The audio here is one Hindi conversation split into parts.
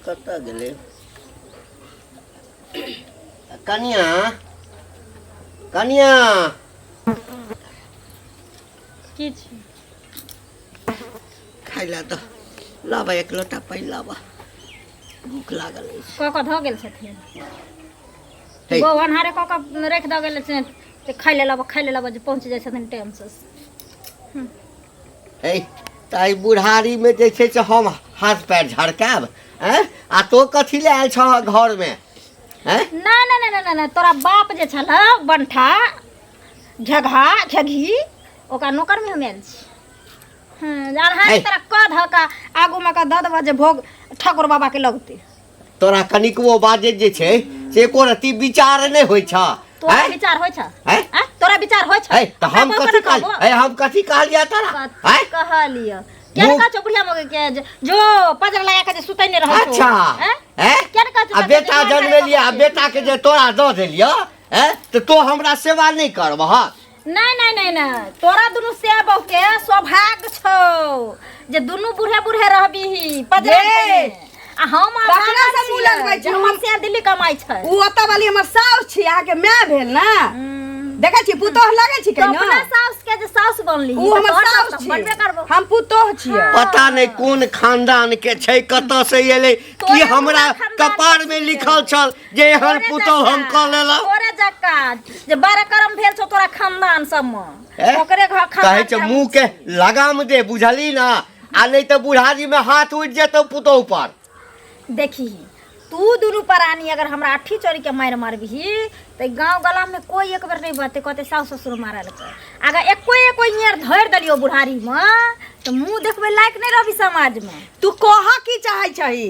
कत्ता गेले कनिया कनिया खाइला तो लाबा एक लोटा पानी लाबा भूख लागल क ध गेल छथिन वो अनहारे क रख द गेल छै ते खाइ ले लब जे पहुंच जाय छथिन टाइम से ए ताई बुढ़ारी में जे छै से हम हाथ पैर झड़काब हैं आ तो कथि ले आयल छ घर में हैं ना ना ना ना ना तोरा बाप जे छल बंठा झघा झघी ओका नौकर में हम आयल छी अनहारे तोरा क ध का आगू में का द देबा जे भोग ठाकुर बाबा के लगते तोरा कनिकवो बाजे जे छै से एको रति विचार नहीं होय छ तोरा विचार होय छ हैं तोरा विचार होय छ तो हम कथि कहलिया तोरा हैं कहलिया क्या का चोपड़िया मगे के जो पजर लगा के सुतै ने रहौ अच्छा हैं क्या का बेटा जन्म लिया बेटा के जे तोरा द देलियो हैं तो हमरा सेवा नहीं करबह नहीं नहीं नहीं ना तोरा दुनु सेवा के सौभाग्य छौ जे दुनु बूढ़े बूढ़े रहबी पजर आ हम ककरा से मुलल भाई हम से दिल्ली कमाई छै उ ओता वाली हमर साउस छी आहा के माय भेल ना देखै छी पुतोह लागै छी कहिनो अपना साउस के जे साउस बनली उ हमर साउस छी बनबे करबो हम पुतोह छियै पता नहीं कौन खानदान के छै कत से एले कि हमरा कपार में लिखल छल जे एहन पुतोह हम क लेला तोरे जक्का जे बारे करम भेल छौ तोरा खानदान सब में ओकरे घर कहै छै मुंह के लगाम दे बुझली ना आ नहीं तो बुढ़ारी में हाथ उठ जेतौ पुतोह पर देखी तू दुनु परानी अगर हमरा अठी चोरी के मार मारबी तो गांव गला में कोई एक बार नहीं बाते कहते सास ससुर मारल अगर एको नियर धर दलियो बुढ़ारी में तो मुंह देखबे लायक नहीं रहबी समाज में तू कह की चाहै छही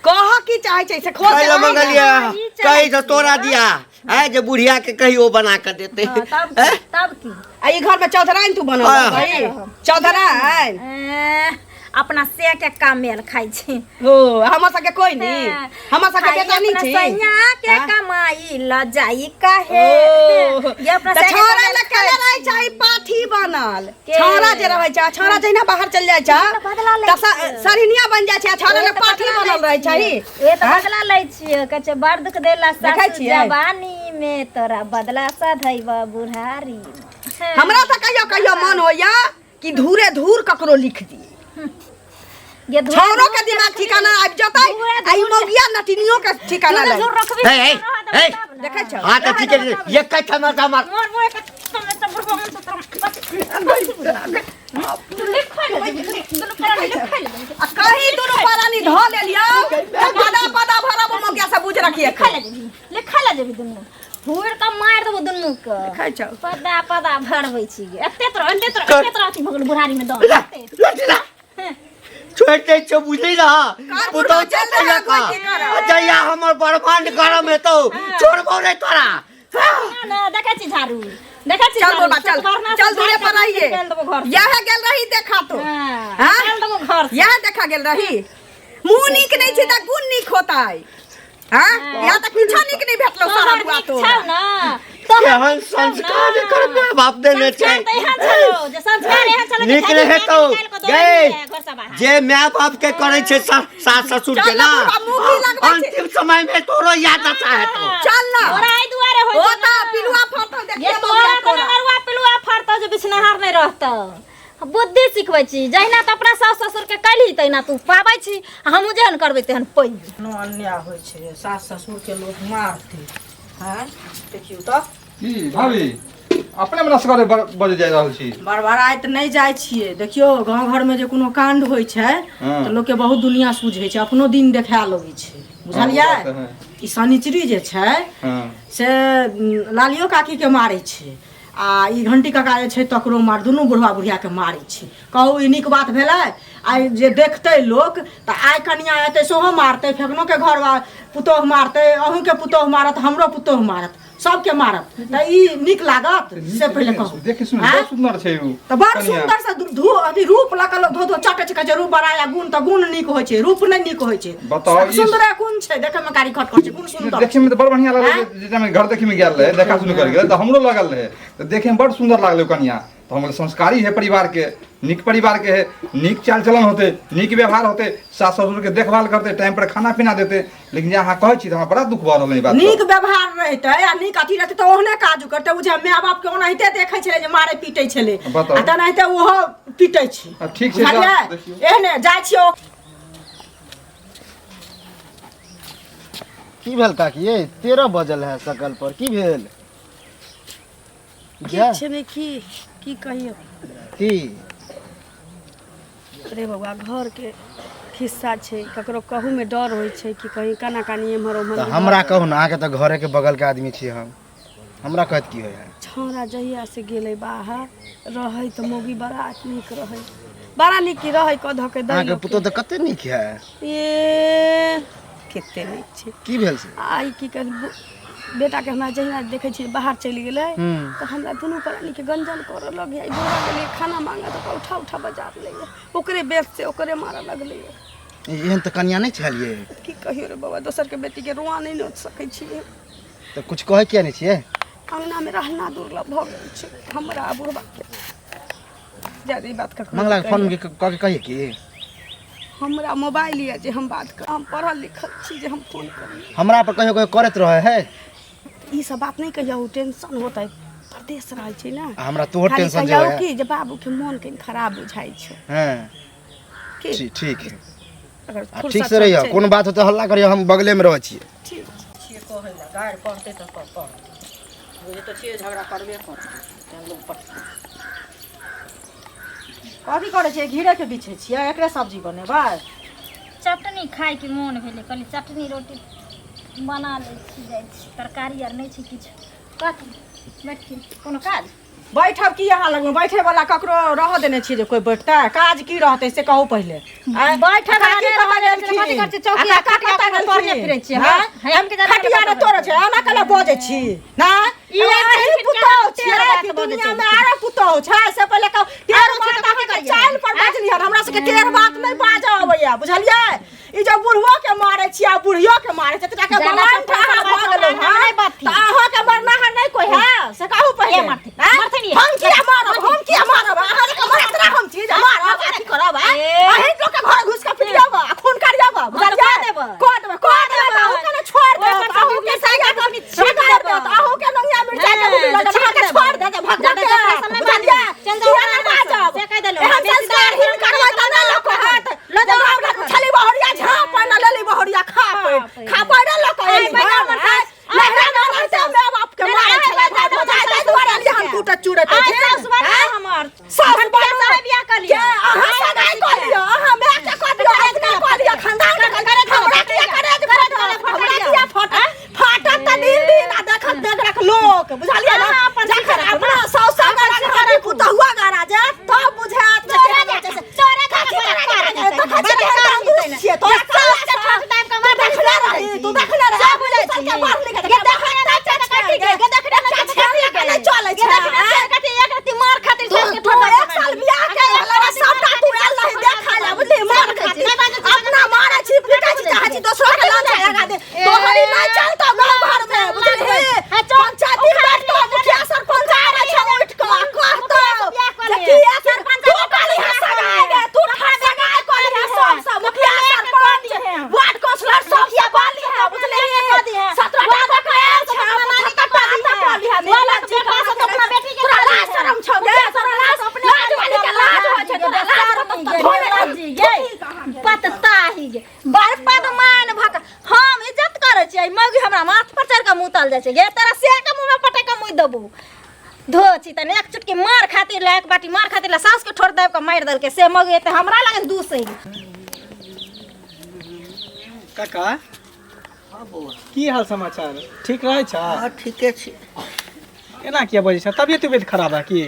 कह की चाहै छै से खोज ले मंगलिया कहि तो तोरा दिया है जे बुढ़िया के कहियो बना के देते तब की आ ई घर में चौधराइन तू बनल भाई चौधराइन अपना से के काम मेल खाइ छी ओ हमरा सके कोई नहीं हमरा सके बेटा नहीं छी सैया के कमाई ल जाई काहे ये अपना छोरा ल कले रह छै पाठी बनल छोरा जे रहै छै छोरा जइना बाहर चल जाय छै त सरिनिया बन जाय छै छोरा ल पाठी बनल रहै छै ए त बदला लै छियै कचे बड़ दुख देला सास जवानी में तोरा बदला सा धइबा बुढ़ारी हमरा त कहियो मन होया कि धूरे धूर ककरो लिख दी ये छोरो के दिमाग ठिकाना आबि जतै आई मोगिया नटिनियो के ठिकाना ले ए देखै छ हां त ठीक है ये कथा मत मार कहीं दोनों परानी ध ले लियो पदा भरब मोगिया से बुझ रखिए खा ले जेबी दुनु हुर का मार देबो दुनु के देखै छ पदा भरबै छी एते तरह अथी भगल बुढ़ारी में द छोड़ते छ बुझली ना पुतो चलिया का जया हमर बर्बाद गरम है तो छोड़बो रे तोरा ना देखै छी झाड़ू देखै छी चल बोला चल दूरे पर रहिए यह गेल रही देखा तो हां चल देबो घर यह देखा गेल रही मुंह नीक नहीं छी त गुण नीक होताई हां या तक कुछ नीक नहीं भेटलो सारा बुआ तो छौ ना केहन संस्कार कर मां बाप देने छै जे संस्कार एहन चले नीक रहे तो जे मां बाप के करे छै सास ससुर के ना अंतिम समय में तोरो याद आता है तो चल ना तोरा आई दुआरे होता पिलुआ फटो देखिए तोरा तो नरवा पिलुआ फटो जे बिछनहार नहीं रहतो बुद्धि सिखबै छी जहिना त अपना सास ससुर के कली तहिना तू पाबै छी हमहु जेहन करबै तेहन पै नो अन्याय होय छै सास ससुर के लोग मारते हां देखियो त भाभी अपने मना सकारे बजे जाय रहल छी बड़बड़ाई त नहीं जाय छिए देखियो गांव घर में जे कोनो कांड होय छै त लोग के बहुत दुनिया सूझै छै अपनो दिन देखा लगै छै बुझलियै ई शनिचरी जे छै से लालियो काकी के मारै छै आ ई घंटी काका जे छै तकरो मार दुनू बुढ़वा बुढ़िया के मारै छै कहू ई नीक बात भेलै आइ जे देखतै लोक त आइ कनिया एतै सोहो मारतै फेकनो के घर पुतोह मारतै अहूँ के पुतोह मारत हमरो पुतोह मारत सबके मारब त ई निक लागत से पहिले कहू देखि सुन हाँ? बहुत सुंदर छै उ त बड़ सुंदर से अथी रूप लक लोग धो धो चटे छै जे रूप बड़ाया गुण त गुण निक होय छै रूप नै निक होय छै बताओ ई सुंदर गुण छै देखे में कारी खट छै गुण सुंदर देखे में तो बड़ बढ़िया लागल जे में घर देखे में गेल रहे देखा सुन कर गेल त हमरो लागल रहे त देखे में बड़ सुंदर लागले कन्या तो हम संस्कारी है परिवार के निक परिवार के है निक चाल चलन होते निक व्यवहार होते सास ससुर के देखभाल करते टाइम पर खाना पीना देते लेकिन यहाँ कहै छी त हमरा बड़ा दुख भ रहल है बात निक व्यवहार रहते आ निक अथी रहते त ओहने काज करते बुझे माय बाप के ओनाहिते देखे छले जे मारे पीटे छले बताओ। आ तनाहिते ओहो पीटे छी ठीक छै बुझलियै? देखियौ एहने जाइ छियो की भेल काकी ये 13 बजल है सकल पर की भेल किछु नहीं की कहियो की अरे बउआ घर के खिस्सा छै ककरो कहू में डर होइ छै कि कहीं काना कानी एम्हर तो ओम्हर हमरा कहू ना आके तो घरे के बगल के आदमी छी हम हमरा कहत की होय है छौरा जहिया से गेले बाहर रहे तो मोगी बड़ा नीक रहे बड़ा नीक की रहे कह धके दै आके पुतो तो कते नीक है ए कते नीक छै की भेल से आई की कर बेटा के हमरा जहिया देखे छी बाहर चलि गेले तो हमरा दुनू प्राणी के गंजन कर लगे आई दूरा के लिए खाना मांगा तो उठा उठा बाजार ले ओकरे बेच से ओकरे मारा लगले एहन तो कन्या नहीं छलिए की कहियो रे बाबा दोसर के बेटी के रुआ नहीं नोच सकै छी तो कुछ कहे किया नहीं छिए अंगना में रहना दुर्लभ भ गेल छै हमरा बुढ़बा के ज्यादा बात कर मंगला के फोन के कहिए की हमरा मोबाइल ये जे हम बात कर हम पढ़ल लिखल छी जे हम फोन करी हमरा पर कहियो कहियो करत रहे है ई सब बात नहीं कहियो टेंशन होता है परदेश रह छै ना हमरा तोहर खाली टेंशन जे कहियो है कि जे बाबू के मन कहीं खराब बुझाई छै हां की ठीक है अगर ठीक से रहियो कोनो बात हो तो हल्ला करियो हम बगले में रह छिए ठीक छिए कहै ला गाड़ पढ़ते त पढ़ ये तो छिए झगड़ा करबे कर लोग पढ़ कथी करे छिए घिरे के बिछे छिए एकरे सब्जी बनेबै चटनी खाए के मोन भेले कहली चटनी रोटी बना ले छी जाइ छी तरकारी आर नहीं छै किछु कथी बैठ के कोनो काज बैठब की यहाँ लग में बैठे वाला ककरो रह देने छिए जे कोई बैठता काज की रहते से कहू पहले बैठल रहले कथी करछ चौकी काटा के पढ़ने फिरै छी हम के खटिया रे तोरे छै ओना कला बजे छी ना ई एही पुतौ छिए कि दुनिया में आरो पुतौ छै से पहले कहू टेर बात के चाल पर बाजली हमरा से के टेर बात नहीं बाजा अबैया बुझलियै ई जो बुढ़वा के मारे छी आ बुढ़ियो के मारे छै तटा के भगवान ठहा भ गेलै हां त अहाँ के मरना है नहीं कोई है से कहू पहले मारते हम किया मारब अहाँ के मारत रह हम चीज मारब अथी करब अहीं लोग के घर घुस के पिटियब खून करियब बुझलियै को देब अहू के छोड़ दे अहू के सगा के छोड़ दे अहू के नंगिया मिर्चा के बुद्धि लगा के छोड़ दे भगवान के बुझलियै चंदौरा बाजब से कह देलो हम संस्कार हिल करबै त ना लोक हाथ ल जा हमरा छली बहरिया झाप न लेली बहरिया खा रे लोक लहरा न रहते माय बाप के मारे छला बुझाय दुआरे लिहन कूटत चूड़त छै हमर सास बियाह कर लिया अहाँ सगाई कर लिया अहाँ माय के कर दियो इतना कर लिया खानदान के करे हमरा के करे हमरा फाटत त दिन आ देखत देख रख लोक बुझलियै ना जखन अपना सास सगा के पुतहुआ गारा जे तो बुझात चोरे छिए तो टाइम का मार देखले रही तू देखले रही सब बुझै छी के बाहर निकल के देखले काटी के देखले ना चले छै कथि एक रति मार खातिर से के एक साल बियाह के लगा सबटा तू आल नहीं देखा ले बुझली मार खातिर अपना मारे छी पिटा छी चाहे छी दोसरो के लांचा लगा दे तोहरी नहीं चलतो गांव घर में बुझली पंचायती बैठ तो मुखिया सरपंच आवे छै उठ के कहतो देखी सरपंच तू काली हसगाए तू हसगाए कहली सब मुखिया सरपंच वार्ड काउंसलर सब या बाली है बुझली 17 का कहे छै मनानी का पाली है वाला जे पास अपना बेटी के लाज शरम छौ गे तोरा लाज अपने लाज वाली के लाज हो छै तोरा लाज जी गे पतता ही गे बार पद मान भक हम इज्जत करे छी मगी हमरा माथ पर चढ़ के मुतल जाय छै गे तोरा से के मुंह में पटे के मुई देबू धो छी तने एक चुटकी मार खातिर ला एक बाटी मार खातिर ला सास के ठोर देब के मार दल के से मगी त हमरा लगन दू सही काका हां बौआ की हाल समाचार ठीक रहै छ हां ठीके छै केना किया बजै छ तबियत खराब है की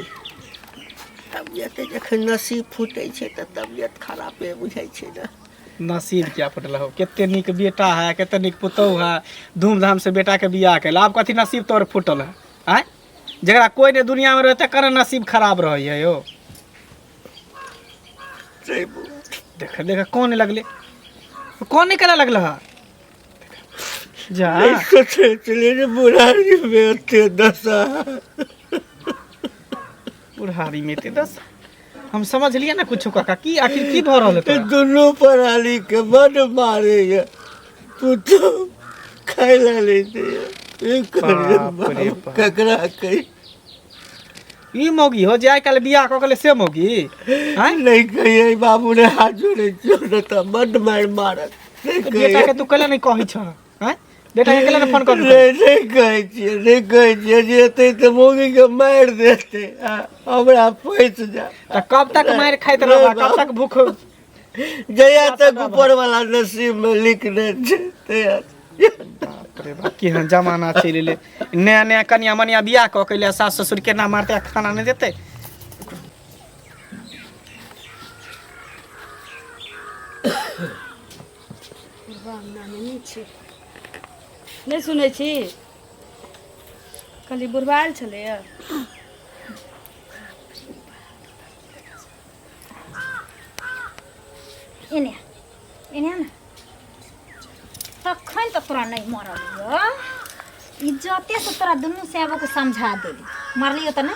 तबियत जखन नसीब फूटै छै त तबियत खराबे बुझाइ छै ना नसीब क्या फटल हो, केते निक बेटा है, केते निक पुतौह है, धूमधाम से बेटा के बियाह कैल। आब कथी नसीब तोर फुटल है? आय जरा कोई ने दुनिया में रहते कर नसीब खराब रही है यो। देख देख कौन लगले, कौन निकला लगल है? जा बुढ़ारी में ते दस हम समझ लिया ना कुछ काका की आखिर की भ रहल है? दोनों पराली के बड़ मारे है, पुतो खाइला लेते ककरा कही ई मौगी हो जाए कल बियाह क के से मौगी हैं? नहीं कहिए बाबू ने हाथ जोड़े छोड़ तो बड़ मार मारत। बेटा के तू कले नहीं कहि छ हैं? बेटा के कले फोन कर नहीं कहे छिए जेते तो मौगी के मार देते हमरा पैस जा। त कब तक मार खाइत रहबा, कब तक भूख? जया तक ऊपर वाला नसीब में लिख देते। अरे बा की हन जमाना चले ले, नया नया कन्या मनिया बियाह क के ले सास ससुर के ना मारते खाना नहीं देते। नहीं सुनै छी कली बुढ़बाल छलै एने एने ना तखन तो तोरा नहीं मरल हो, इज्जते से तोरा दुनू सेबो को समझा देली, मरलियो त नहीं।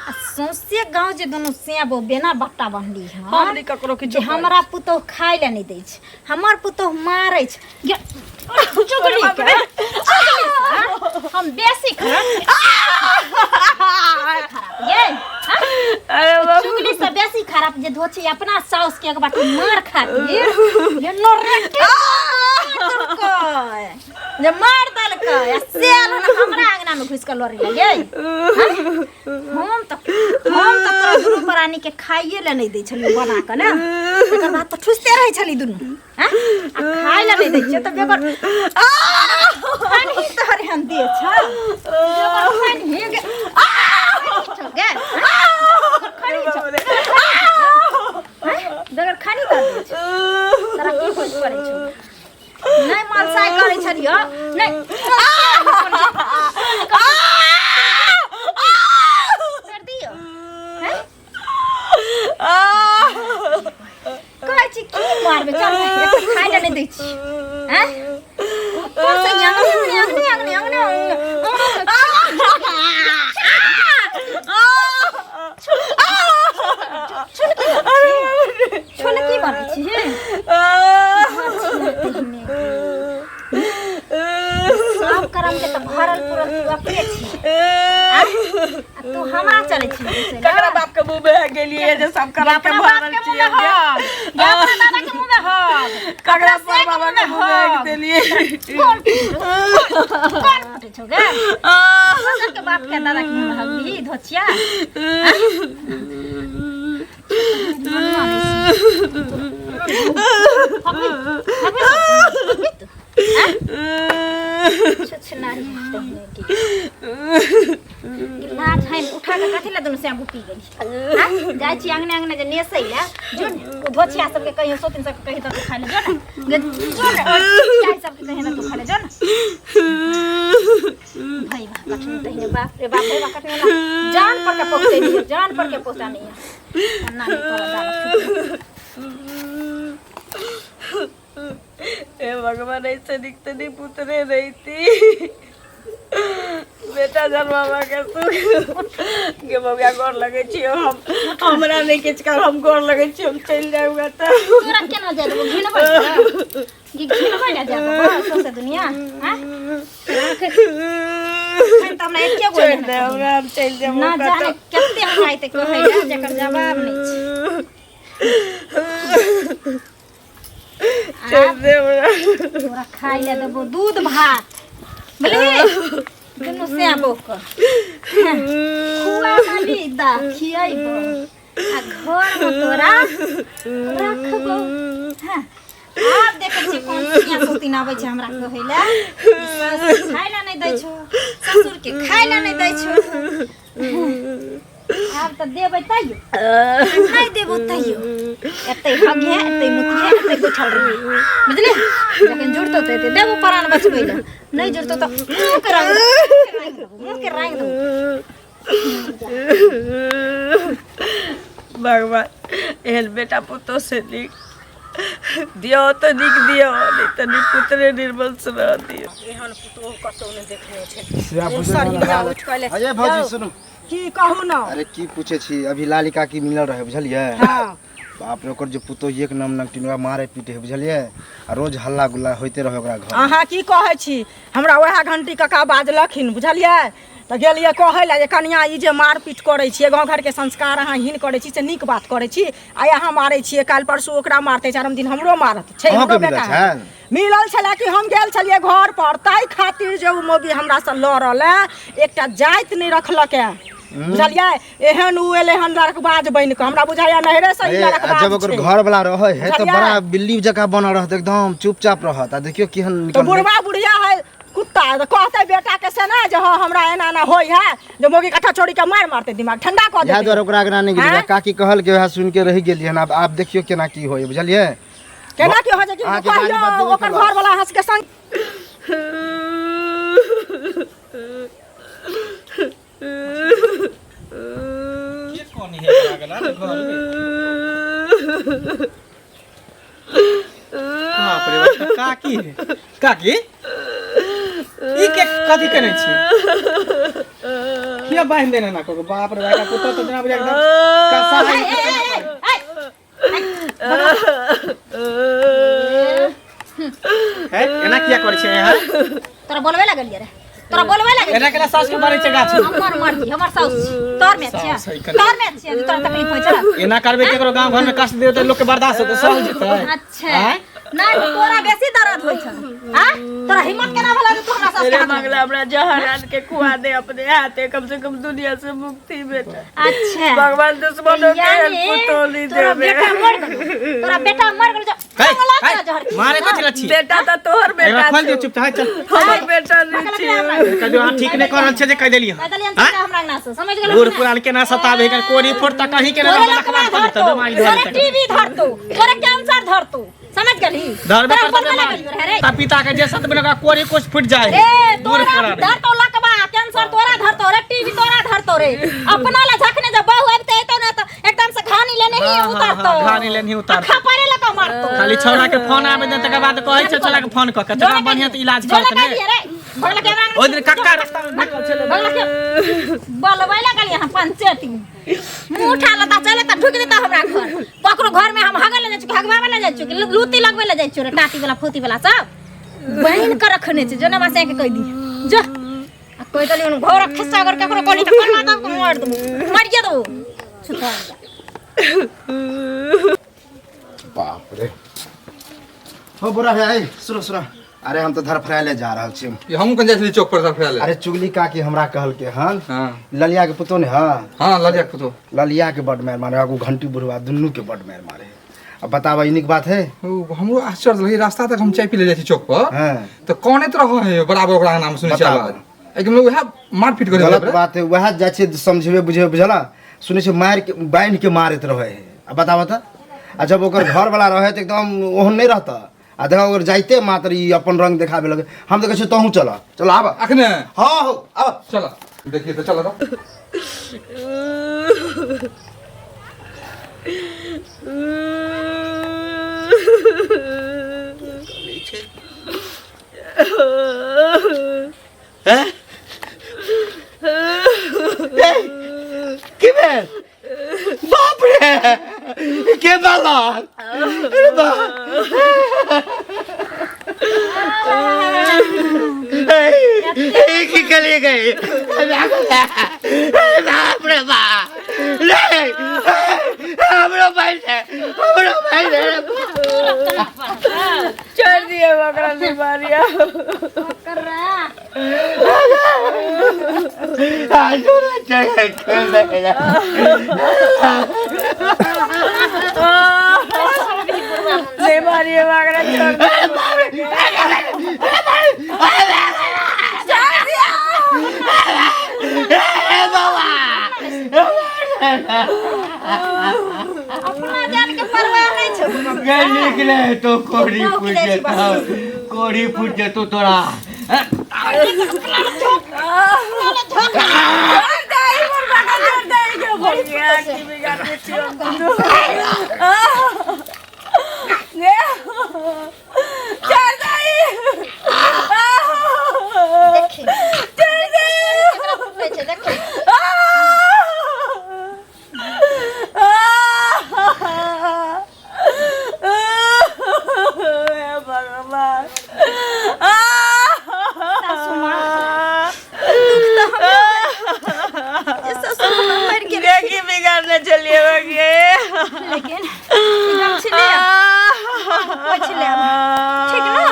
आ सौंसे गाँव जे दुनू सेबो बेना बट्टा बहली हमनी ककरो के जे हमरा पुतौह खाइ ले नहीं दै छै, हमर पुतौह मारै छै। चुगली के हम बेसी खराब ये चुगली से बेसी खराब जे धोची अपना साउस के एक बार मार खातिर ये नोरेटी जे मार दलकै सेल हमरा अंगना में घुस के लोरी लगे। हम तो तोरा दुनू प्राणी के खाइए ले नहीं दै छलियो बना के ना, एकर बात तो ठुसते रहै छली दुनू हैं, आ खाइ ले नहीं दै छै त बेगर खानी तोहरे हम दे छ बेगर खानी गे गे खानी छ बेगर खानी कर दे छ तोरा की खोज पड़ै छ नहीं मालसाई करै छलियो नहीं कर दियो हैं कहै छी की मारबे चल खाइ ले नहीं दै छी हैं ऊपर से अंगने छोड़ की बनै छी सब करम के तो भरल पूरल तू अपने छी तू हमरा चले छी ककरा बाप के मुंह में गेलिए जे सब करम के भरल छी या अपना दादा के मुंह में हो ककरा बाबा के मुंह में देलिए कौन फटे छो गे दादा के बाप के दादा के मुंह में हगली धोचिया उठा के कथी ला दुनू शैम्पू पी गेली जाय छी अंगने अंगने जे नेसै ला जो धोचिया सब के कहियो सोतिन सब के कहि त खा ले जो ना जो ना चाय सब के कहि ना तू खा ले जो ना भाई बा कठिन तहिने बाप रे बाप कठिन ना जान पर के पहुंचे नहीं जान पर के पहुंचा नहीं है ना नहीं तोरा दादा ए भगवान ऐसे दिखते नहीं पुतरे रहती बेटा जन्मावा के के बबिया गोर लगे छी हम हमरा नहीं किछ कर हम गोर लगे छी हम चल जाऊंगा त तोरा केना जा देबो घिन भाई घिन भाई जा देबो सोसे दुनिया हां खान त हमरा एके गो दे हमरा हम चल जाबो ना जाने केते हम आइते कहै जा जकर जवाब नहीं छै चल दे हमरा तोरा खाइ ले देबो दूध भात बुझली दुनू सेबो क खुआ खाली दा खियैबो आ घर में तोरा रखबो हां आब देखै छी कोन सिया सोतिन आबै छै हमरा कहै ले खाइ ले नहीं दै छो ससुर के खाइ ले नहीं दै छो आब तऽ देबै तैयो नहि देबो तैयो एते हगे एते मुतिए एते बैठल रही बुझली जखन जुड़तो तऽ एते देबो प्राण बचबै ले नहीं जुड़तो तऽ मुँह के रंग दो भगवान एहन बेटा पुतो से निक दियो तो निक दियो नहीं तो निक पुतरे निर्वंश रह दियो एहन पुतोह कतौ नहि देखने छै अजय भौजी सुनू की कहू ना अरे की पूछे छी अभी लालिका की मिलल रहे बुझलिए हाँ बाप रे ओकर जो पुतो एक नम टिनवा मारे पीटे है बुझलिए आ रोज हल्ला गुल्ला होते रहे ओकरा घर अहाँ की कहै छी हमरा वएह घंटी कका बाजलखिन बुझलिए तऽ गेलिए कहै लए जे कनिया ई जे मारपीट करै छियै गाँव घरके संस्कार अहाँ हीन करै छी से नीक बात करै छी आ अहाँ मारै छियै काल्हि परसू ओकरा मारतै चारिम दिन हमरो मारत छै हमरो बेटा मिलल छलै कि हम गेल छलियै घर पर ताहि खातिर जे उ मोगी हमरा से लड़ल एकटा जाति नहीं रखलक बुझलिए एहन उ एले हन लड़कबाज बन के हमरा बुझाया नहरे से लड़कबाज जब ओकर घर वाला रहे है तो बड़ा बिल्ली जका बनल रहत एकदम चुपचाप रहत आ देखियो केहन तो बुढ़वा बुढ़िया है कुत्ता कहते बेटा के से ना जे हाँ हमरा एना ना होई है जो मोगी कट्ठा छोड़ी के मारते दिमाग ठंडा कर देते याद और ओकरा आगना नहीं गेलिए काकी कहल के वह सुन के रहि गेलिए अब आप देखियो केना की होय बुझलिए केना की हो जे कि कहियो ओकर घर वाला हंस के संग ये कौन है लागला घर में बाप रे काकी है काकी ई के कथी करै छी किया बांध देना ना को बाप रे का कुत्ता तो जना बुझा एकदम कसा है एना किया करै छै यार तोरा बोलबे लागलिए रे तोरा बोलबे लागलिए एना केला सास के मारै छै गाछ हमर मर्जी हमर साउस तोर में छिया तोरा तकलीफ होय छै एना करबे केकरो गांव घर में कष्ट देते लोग के बर्दाश्त होते सह जेतै अच्छा नहीं तोरा बेसी दर्द होय छै हां तोरा हिम्मत केना भला तू हमरा सास के मंगला हमरा जहर आन के खुआ दे अपने हाथे कम से कम दुनिया से मुक्ति बेटा अच्छा भगवान दुश्मनों के पुतोली दे तोरा बेटा मर गेल तोरा बेटा मर गेल मारे कथी लछी बेटा तो तोहर बेटा खोल दियो चुप चल हमर बेटा नहीं छी कहियो हां ठीक नहीं करल छै जे कह देली हमरा ना समझ गेल बूढ़ पुरान के ना सतावे के कोरी फोड़ता कहीं के ना लखवा करता बीमारी धर टीवी धरतो तोरा कैंसर धरतो समझ गेली धरबे करता पिता के जे सत बिना कोरी कुछ फुट जाए दूर पुरान धरतो लकवा कैंसर तोरा धरतो रे टीवी तोरा धरतो रे अपना ला झकने जब बहु आबते तो ना तो एकदम से घानी लेने ही उतारतो घानी लेने उतार खपरे लका मारतो खाली छौड़ा के फोन आवे दे तक बाद कहै छै चला के फोन क के तोरा बढ़िया त इलाज करत ने भगला के ओ दिन कक्का रास्ता में भेटल छले भगला के बोलबै लागल यहां पंचायती मुंह उठा लता चले त ढुक देता हमरा घर पकरो घर में हम हगल ले जाय हगवा वाला जाय छु लूती लगबै ले जाय छु रे टाटी वाला फोती वाला सब बहन के रखने छै जना मासे के कह दी जो आ कोई तली उन घर खिस्सा कर ककरो कोनी त करना त मार दू मारिए दो छुटा बाप रे हो बुरा है सुनो सुनो अरे हम तो धर फराले जा रहल छी हम कन जाई चौक पर फराले अरे चुगली काकी हमरा कहल के हन हां ललिया के पुतो ने हां हां ललिया के पुतो ललिया के बड मार मारे आगू घंटी बुढ़वा दुन्नू के बड मार मारे अब बतावा इनिक बात है हमरो आश्चर्य लगी रास्ता तक हम चाय पी ले जाई चौक पर हां तो कौन तरह है बराबर ओकरा नाम सुनै छै आवाज एकदम लोग वह मारपीट करे गलत बात है वह जाय छै समझबे बुझे बुझला सुनै छै मार के बांध के मारत रहे है अब बतावा त आ जब ओकर घर वाला रहे त एकदम ओहन नहीं रहता आ देखा अगर जाइते मात्र ई अपन रंग देखाबे लगे हम तो कहै छै तहू चला चल आब अखने हां हो आब चल देखिए तो चल के भेल बाप रे के बाला अरे की कली गई बाप रे बाप ले हमरो भाई से छोड़ दिए बकरा बीमारियां कर रहा आज चले कर देला बीमारियां बकरा छोड़ बाबा अपना जान के परवाह नहीं छौ गे निकले तो कोड़ी फूट जेतो कोड़ी फूट जेतो तोरा बिगाड़ने चलिए लेकिन एकदम छिले पोछ ले ठीक ना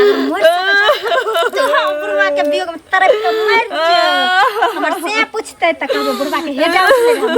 अगर मोर से तो हम बुढ़वा के बियोग में तरफ तो मर जा हमर से पूछते त कहबो बुढ़वा के हेजा उठले हम